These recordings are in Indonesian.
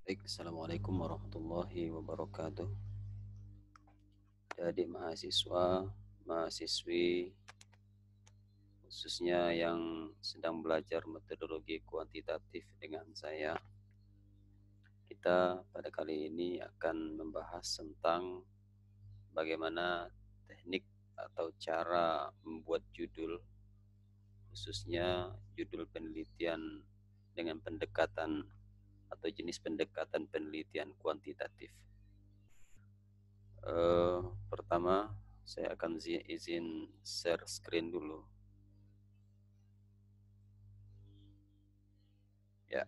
Baik, Assalamualaikum warahmatullahi wabarakatuh. Jadi mahasiswa, mahasiswi, khususnya yang sedang belajar metodologi kuantitatif dengan saya, kita pada kali ini akan membahas tentang bagaimana teknik atau cara membuat judul, khususnya judul penelitian dengan pendekatan atau jenis pendekatan penelitian kuantitatif. Eh, Pertama, saya akan izin share screen dulu. Ya,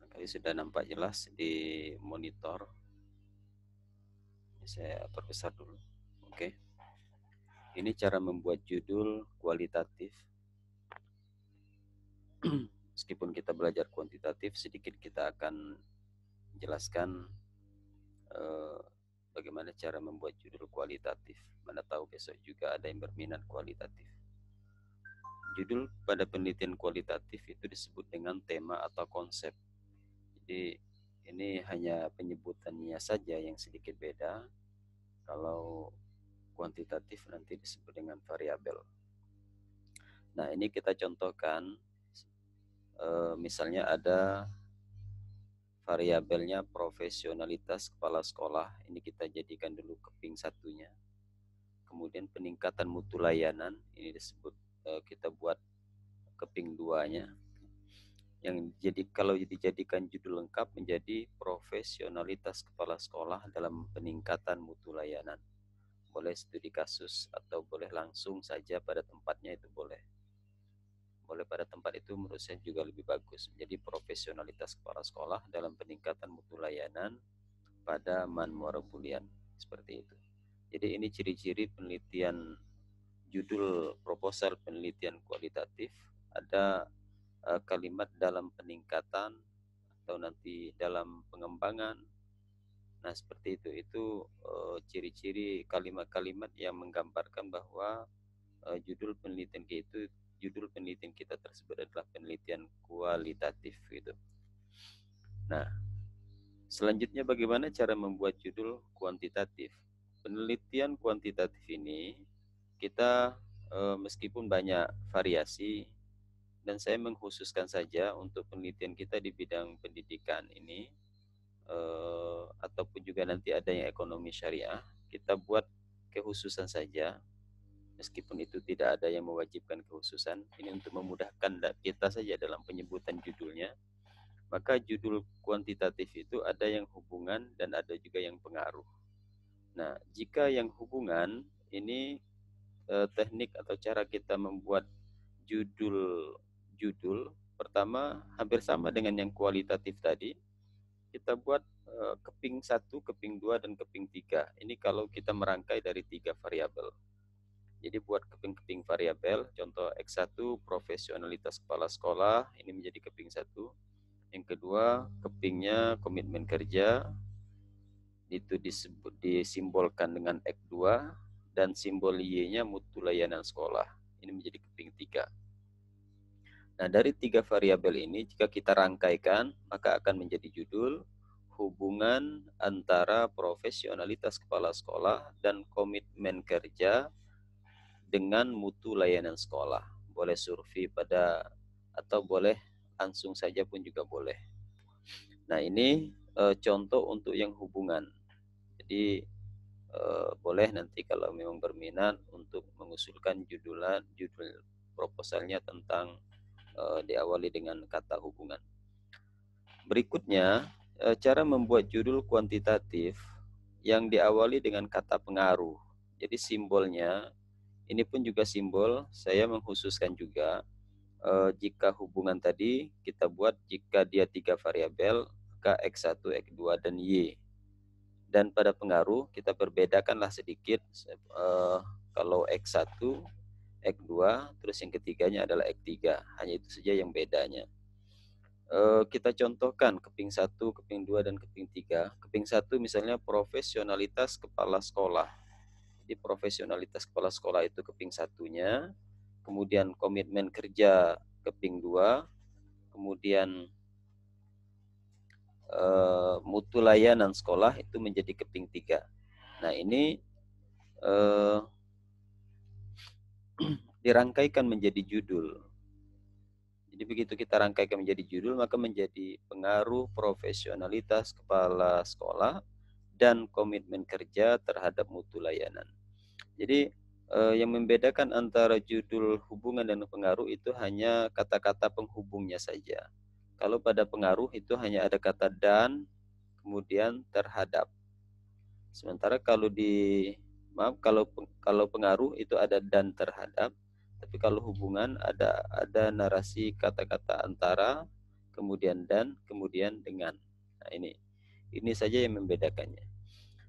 kali sudah nampak jelas di monitor. Saya perbesar dulu. Oke. Ini cara membuat judul kualitatif. Meskipun kita belajar kuantitatif, sedikit kita akan jelaskan eh, bagaimana cara membuat judul kualitatif. Mana tahu besok juga ada yang berminat kualitatif. Judul pada penelitian kualitatif itu disebut dengan tema atau konsep. Jadi ini hanya penyebutannya saja yang sedikit beda. Kalau kuantitatif nanti disebut dengan variabel. Nah, ini kita contohkan, misalnya ada variabelnya profesionalitas kepala sekolah. Ini kita jadikan dulu keping satunya. Kemudian peningkatan mutu layanan, ini disebut, kita buat keping duanya. Yang jadi kalau dijadikan judul lengkap menjadi profesionalitas kepala sekolah dalam peningkatan mutu layanan. Boleh studi kasus atau boleh langsung saja pada tempatnya, itu boleh. Boleh pada tempat itu menurut saya juga lebih bagus. Jadi profesionalitas kepala sekolah dalam peningkatan mutu layanan pada Manmuarabulian, seperti itu. Jadi ini ciri-ciri penelitian, judul proposal penelitian kualitatif. Ada kalimat dalam peningkatan atau nanti dalam pengembangan. Nah, seperti itu. Itu ciri-ciri kalimat-kalimat yang menggambarkan bahwa judul penelitian kita tersebut adalah penelitian kualitatif gitu. Nah, selanjutnya bagaimana cara membuat judul kuantitatif? Penelitian kuantitatif ini kita meskipun banyak variasi, dan saya mengkhususkan saja untuk penelitian kita di bidang pendidikan ini, ataupun juga nanti ada yang ekonomi syariah, kita buat kekhususan saja. Meskipun itu tidak ada yang mewajibkan kekhususan, ini untuk memudahkan kita saja dalam penyebutan judulnya. Maka judul kuantitatif itu ada yang hubungan dan ada juga yang pengaruh. Nah, jika yang hubungan ini, teknik atau cara kita membuat judul pertama hampir sama dengan yang kualitatif tadi. Kita buat keping 1, keping 2, dan keping 3. Ini kalau kita merangkai dari 3 variabel. Jadi buat keping-keping variabel, contoh X1 profesionalitas kepala sekolah, ini menjadi keping 1. Yang kedua, kepingnya komitmen kerja, itu disimbolkan dengan X2, dan simbol Y-nya mutu layanan sekolah. Ini menjadi keping 3. Nah, dari 3 variabel ini jika kita rangkaikan, maka akan menjadi judul hubungan antara profesionalitas kepala sekolah dan komitmen kerja dengan mutu layanan sekolah. Boleh survei atau boleh langsung saja pun juga boleh. Nah, ini contoh untuk yang hubungan. Jadi boleh nanti kalau memang berminat untuk mengusulkan judul proposalnya tentang diawali dengan kata hubungan. Berikutnya, cara membuat judul kuantitatif yang diawali dengan kata pengaruh. Jadi simbolnya ini pun juga simbol, saya mengkhususkan juga, jika hubungan tadi kita buat jika dia 3 variabel, maka X1, X2, dan Y. Dan pada pengaruh kita perbedakanlah sedikit, kalau X1, X2, terus yang ketiganya adalah X3. Hanya itu saja yang bedanya. Kita contohkan keping 1, keping 2, dan keping 3. Keping 1 misalnya profesionalitas kepala sekolah. Jadi profesionalitas kepala sekolah itu keping satunya, kemudian komitmen kerja keping 2, kemudian mutu layanan sekolah itu menjadi keping 3. Nah, ini dirangkaikan menjadi judul. Jadi begitu kita rangkaikan menjadi judul, maka menjadi pengaruh profesionalitas kepala sekolah dan komitmen kerja terhadap mutu layanan. Jadi yang membedakan antara judul hubungan dan pengaruh itu hanya kata-kata penghubungnya saja. Kalau pada pengaruh itu hanya ada kata dan, kemudian terhadap. Sementara kalau kalau pengaruh itu ada dan terhadap, tapi kalau hubungan ada narasi kata-kata antara, kemudian dan, kemudian dengan. Nah, ini saja yang membedakannya.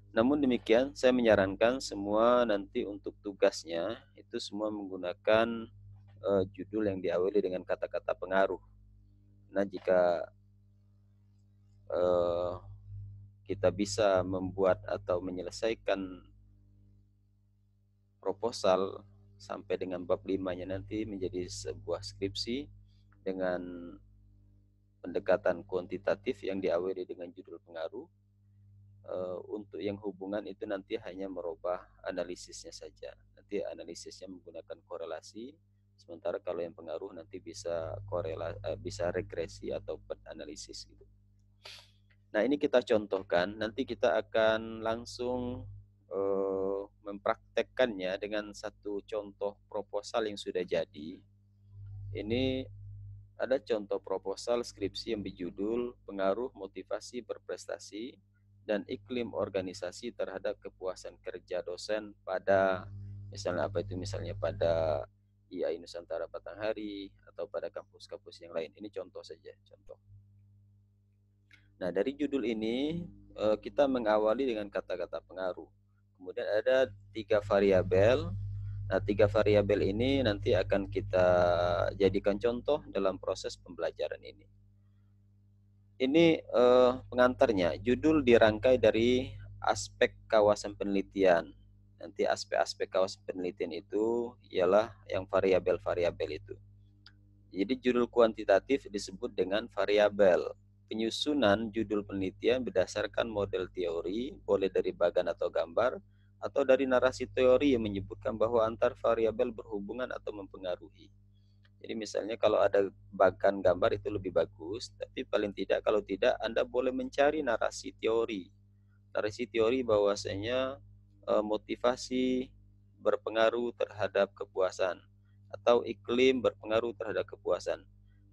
Namun demikian, saya menyarankan semua nanti untuk tugasnya itu semua menggunakan judul yang diawali dengan kata-kata pengaruh. Nah, jika kita bisa membuat atau menyelesaikan proposal sampai dengan bab 5-nya nanti menjadi sebuah skripsi dengan pendekatan kuantitatif yang diawali dengan judul pengaruh. Untuk yang hubungan itu nanti hanya merubah analisisnya saja. Nanti analisisnya menggunakan korelasi, sementara kalau yang pengaruh nanti bisa bisa regresi atau analisis gitu. Nah, ini kita contohkan, nanti kita akan langsung mempraktekkannya dengan satu contoh proposal yang sudah jadi. Ini ada contoh proposal skripsi yang berjudul Pengaruh Motivasi Berprestasi dan Iklim Organisasi Terhadap Kepuasan Kerja Dosen pada misalnya apa itu, misalnya pada IAI Nusantara Batanghari atau pada kampus-kampus yang lain. Ini contoh saja, contoh. Nah, dari judul ini kita mengawali dengan kata-kata pengaruh. Kemudian ada 3 variabel. Nah, 3 variabel ini nanti akan kita jadikan contoh dalam proses pembelajaran ini. Ini pengantarnya. Judul dirangkai dari aspek kawasan penelitian. Nanti aspek-aspek kawasan penelitian itu ialah yang variabel-variabel itu. Jadi judul kuantitatif disebut dengan variabel. Penyusunan judul penelitian berdasarkan model teori, boleh dari bagan atau gambar, atau dari narasi teori yang menyebutkan bahwa antar variabel berhubungan atau mempengaruhi. Jadi misalnya kalau ada bagan gambar itu lebih bagus, tapi paling tidak kalau tidak Anda boleh mencari narasi teori. Narasi teori bahwasanya motivasi berpengaruh terhadap kepuasan atau iklim berpengaruh terhadap kepuasan.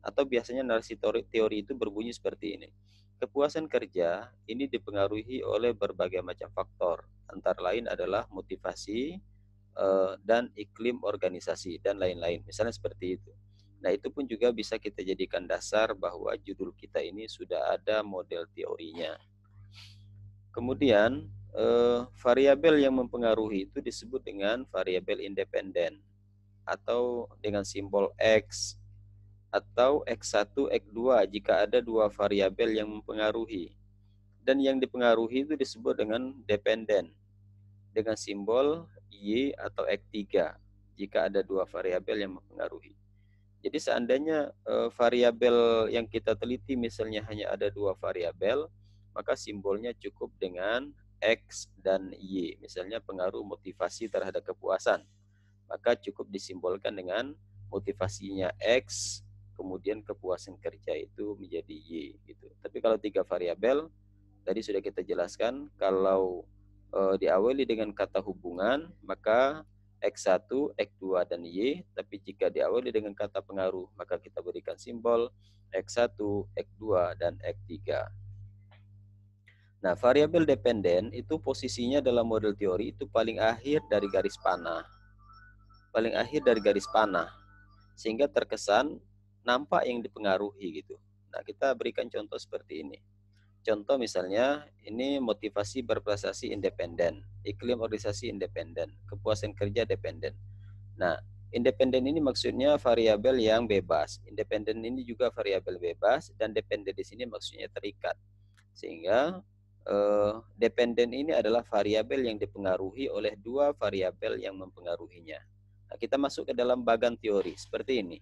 Atau biasanya narasi teori itu berbunyi seperti ini. Kepuasan kerja ini dipengaruhi oleh berbagai macam faktor, antara lain adalah motivasi dan iklim organisasi dan lain-lain. Misalnya seperti itu. Nah, itu pun juga bisa kita jadikan dasar bahwa judul kita ini sudah ada model teorinya. Kemudian variabel yang mempengaruhi itu disebut dengan variabel independen atau dengan simbol X atau X1, X2 jika ada 2 variabel yang mempengaruhi. Dan yang dipengaruhi itu disebut dengan dependen dengan simbol Y atau X3 jika ada 2 variabel yang mempengaruhi. Jadi seandainya variabel yang kita teliti misalnya hanya ada 2 variabel, maka simbolnya cukup dengan X dan Y. Misalnya pengaruh motivasi terhadap kepuasan, maka cukup disimbolkan dengan motivasinya X, kemudian kepuasan kerja itu menjadi Y gitu. Tapi kalau 3 variabel tadi sudah kita jelaskan, kalau diawali dengan kata hubungan maka X1, X2 dan Y, tapi jika diawali dengan kata pengaruh maka kita berikan simbol X1, X2 dan X3. Nah, variabel dependen itu posisinya dalam model teori itu paling akhir dari garis panah. Paling akhir dari garis panah. Sehingga terkesan nampak yang dipengaruhi gitu. Nah, kita berikan contoh seperti ini. Contoh misalnya, ini motivasi berprestasi independen, iklim organisasi independen, kepuasan kerja dependen. Nah, independen ini maksudnya variabel yang bebas. Independen ini juga variabel bebas dan dependen di sini maksudnya terikat. Sehingga dependen ini adalah variabel yang dipengaruhi oleh 2 variabel yang mempengaruhinya. Nah, kita masuk ke dalam bagan teori seperti ini.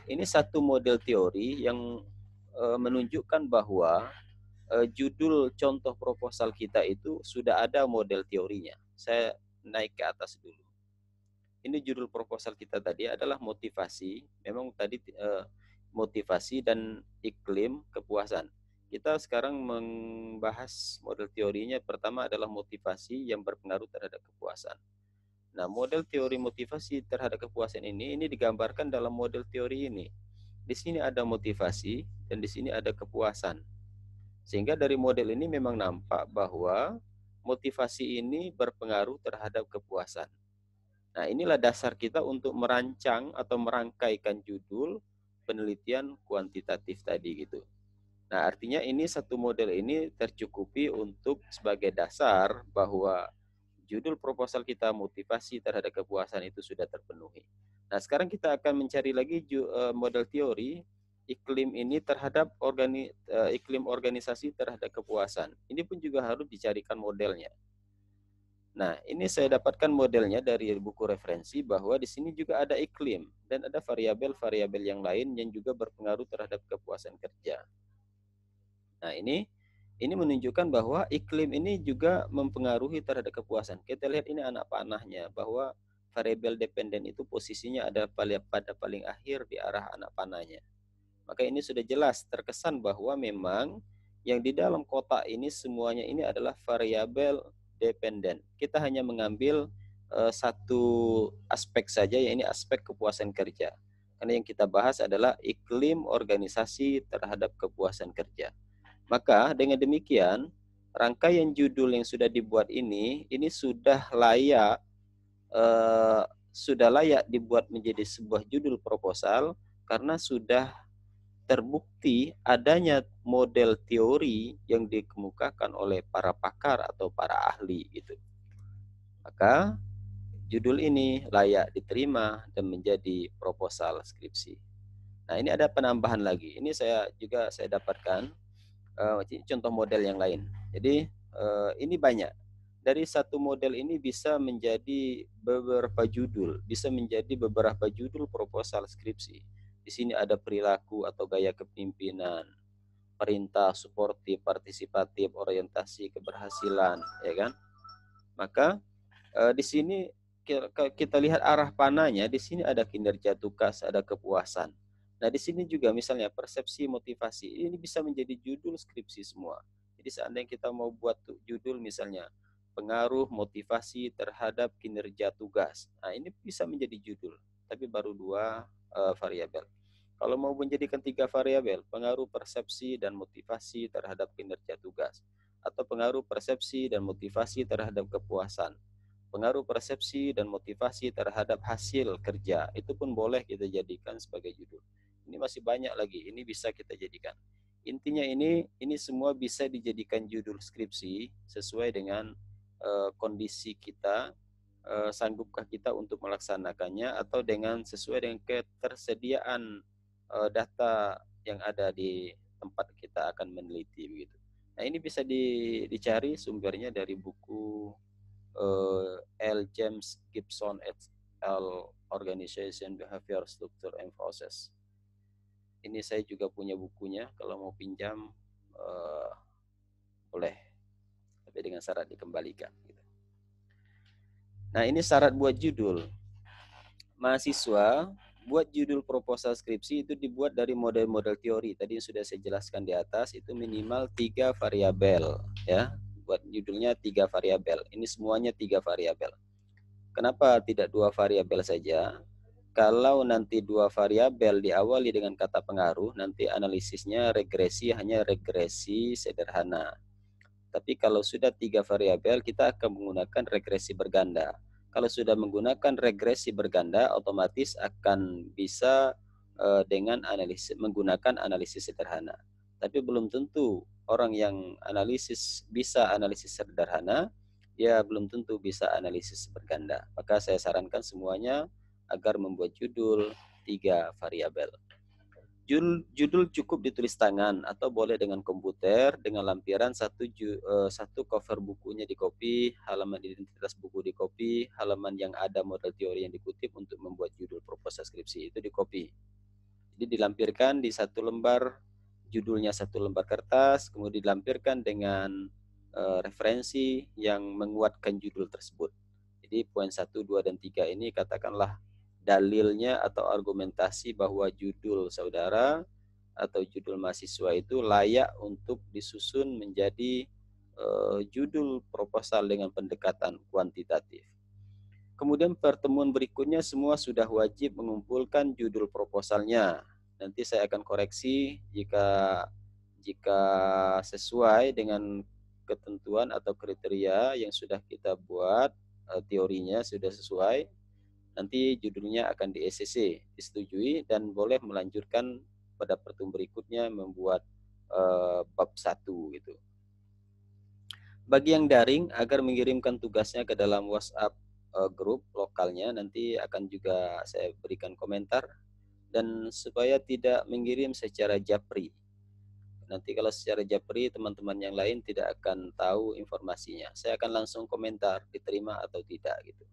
Ini satu model teori yang menunjukkan bahwa judul contoh proposal kita itu sudah ada model teorinya. Saya naik ke atas dulu. Ini judul proposal kita tadi adalah motivasi. Memang tadi motivasi dan iklim kepuasan. Kita sekarang membahas model teorinya. Pertama adalah motivasi yang berpengaruh terhadap kepuasan. Nah, model teori motivasi terhadap kepuasan ini digambarkan dalam model teori ini. Di sini ada motivasi dan di sini ada kepuasan. Sehingga dari model ini memang nampak bahwa motivasi ini berpengaruh terhadap kepuasan. Nah, inilah dasar kita untuk merancang atau merangkaikan judul penelitian kuantitatif tadi gitu. Nah, artinya ini satu model ini tercukupi untuk sebagai dasar bahwa judul proposal kita motivasi terhadap kepuasan itu sudah terpenuhi. Nah, sekarang kita akan mencari lagi model teori iklim ini terhadap iklim organisasi terhadap kepuasan. Ini pun juga harus dicarikan modelnya. Nah, ini saya dapatkan modelnya dari buku referensi bahwa di sini juga ada iklim dan ada variabel-variabel yang lain yang juga berpengaruh terhadap kepuasan kerja. Nah, ini menunjukkan bahwa iklim ini juga mempengaruhi terhadap kepuasan. Kita lihat ini anak panahnya bahwa variabel dependen itu posisinya ada pada paling akhir di arah anak panahnya. Maka ini sudah jelas terkesan bahwa memang yang di dalam kotak ini semuanya ini adalah variabel dependen. Kita hanya mengambil satu aspek saja, yaitu aspek kepuasan kerja. Karena yang kita bahas adalah iklim organisasi terhadap kepuasan kerja. Maka dengan demikian, rangkaian judul yang sudah dibuat ini sudah layak dibuat menjadi sebuah judul proposal karena sudah terbukti adanya model teori yang dikemukakan oleh para pakar atau para ahli gitu. Maka judul ini layak diterima dan menjadi proposal skripsi. Nah, ini ada penambahan lagi. Ini saya dapatkan contoh model yang lain. Jadi ini banyak. Dari satu model ini bisa menjadi beberapa judul, bisa menjadi beberapa judul proposal skripsi. Di sini ada perilaku atau gaya kepemimpinan, perintah, suportif, partisipatif, orientasi keberhasilan, ya kan? Maka di sini kita lihat arah panahnya, di sini ada kinerja tugas, ada kepuasan. Nah, di sini juga misalnya persepsi motivasi, ini bisa menjadi judul skripsi semua. Jadi seandainya kita mau buat judul misalnya pengaruh motivasi terhadap kinerja tugas. Nah, ini bisa menjadi judul, tapi baru dua variabel. Kalau mau menjadikan tiga variabel, pengaruh persepsi dan motivasi terhadap kinerja tugas, atau pengaruh persepsi dan motivasi terhadap kepuasan, pengaruh persepsi dan motivasi terhadap hasil kerja, itu pun boleh kita jadikan sebagai judul. Ini masih banyak lagi, ini bisa kita jadikan. Intinya ini semua bisa dijadikan judul skripsi sesuai dengan kondisi kita, sanggupkah kita untuk melaksanakannya atau sesuai dengan ketersediaan data yang ada di tempat kita akan meneliti begitu. Nah, ini bisa dicari sumbernya dari buku L. James Gibson et al. Organization, Behavior, Structure, and Process. Ini saya juga punya bukunya, kalau mau pinjam boleh, tapi dengan syarat dikembalikan. Nah, ini syarat buat judul. Mahasiswa buat judul proposal skripsi itu dibuat dari model-model teori. Tadi sudah saya jelaskan di atas, itu minimal 3 variabel. Ya, buat judulnya 3 variabel. Ini semuanya 3 variabel. Kenapa tidak 2 variabel saja? Kalau nanti 2 variabel diawali dengan kata pengaruh, nanti analisisnya hanya regresi sederhana. Tapi kalau sudah 3 variabel, kita akan menggunakan regresi berganda. Kalau sudah menggunakan regresi berganda, otomatis akan bisa dengan menggunakan analisis sederhana. Tapi belum tentu orang yang bisa analisis sederhana, dia belum tentu bisa analisis berganda. Maka saya sarankan semuanya agar membuat judul 3 variabel. Judul cukup ditulis tangan atau boleh dengan komputer dengan lampiran satu cover bukunya dikopi, halaman identitas buku dikopi, halaman yang ada model teori yang dikutip untuk membuat judul proposal skripsi itu dikopi. Jadi dilampirkan di satu lembar judulnya satu lembar kertas, kemudian dilampirkan dengan referensi yang menguatkan judul tersebut. Jadi poin 1, 2, dan 3 ini katakanlah dalilnya atau argumentasi bahwa judul saudara atau judul mahasiswa itu layak untuk disusun menjadi judul proposal dengan pendekatan kuantitatif. Kemudian pertemuan berikutnya semua sudah wajib mengumpulkan judul proposalnya. Nanti saya akan koreksi jika sesuai dengan ketentuan atau kriteria yang sudah kita buat, teorinya sudah sesuai, nanti judulnya akan di ECC, disetujui dan boleh melanjutkan pada pertemuan berikutnya membuat bab 1 gitu. Bagi yang daring agar mengirimkan tugasnya ke dalam WhatsApp grup lokalnya, nanti akan juga saya berikan komentar, dan supaya tidak mengirim secara japri. Nanti kalau secara japri teman-teman yang lain tidak akan tahu informasinya. Saya akan langsung komentar diterima atau tidak gitu.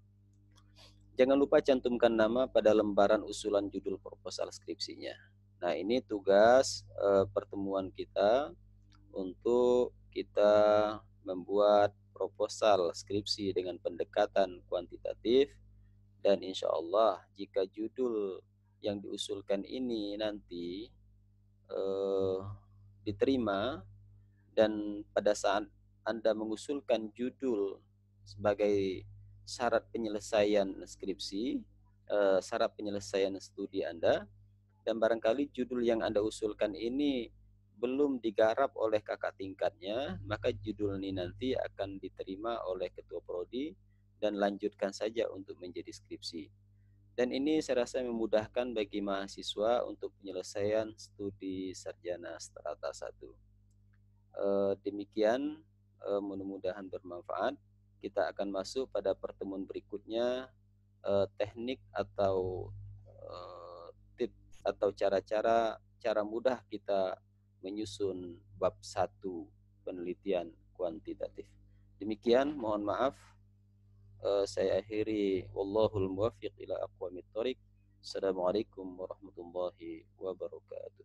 Jangan lupa cantumkan nama pada lembaran usulan judul proposal skripsinya. Nah, ini tugas pertemuan kita untuk kita membuat proposal skripsi dengan pendekatan kuantitatif, dan insya Allah jika judul yang diusulkan ini nanti diterima, dan pada saat Anda mengusulkan judul sebagai syarat penyelesaian skripsi, syarat penyelesaian studi Anda, dan barangkali judul yang Anda usulkan ini belum digarap oleh kakak tingkatnya, maka judul ini nanti akan diterima oleh ketua prodi dan lanjutkan saja untuk menjadi skripsi. Dan ini saya rasa memudahkan bagi mahasiswa untuk penyelesaian studi sarjana strata 1. Demikian, mudah-mudahan bermanfaat. Kita akan masuk pada pertemuan berikutnya, teknik atau tips atau cara mudah kita menyusun bab 1 penelitian kuantitatif. Demikian, mohon maaf. Saya akhiri, wallahul muwaffiq ila aqwamit thoriq. Assalamualaikum warahmatullahi wabarakatuh.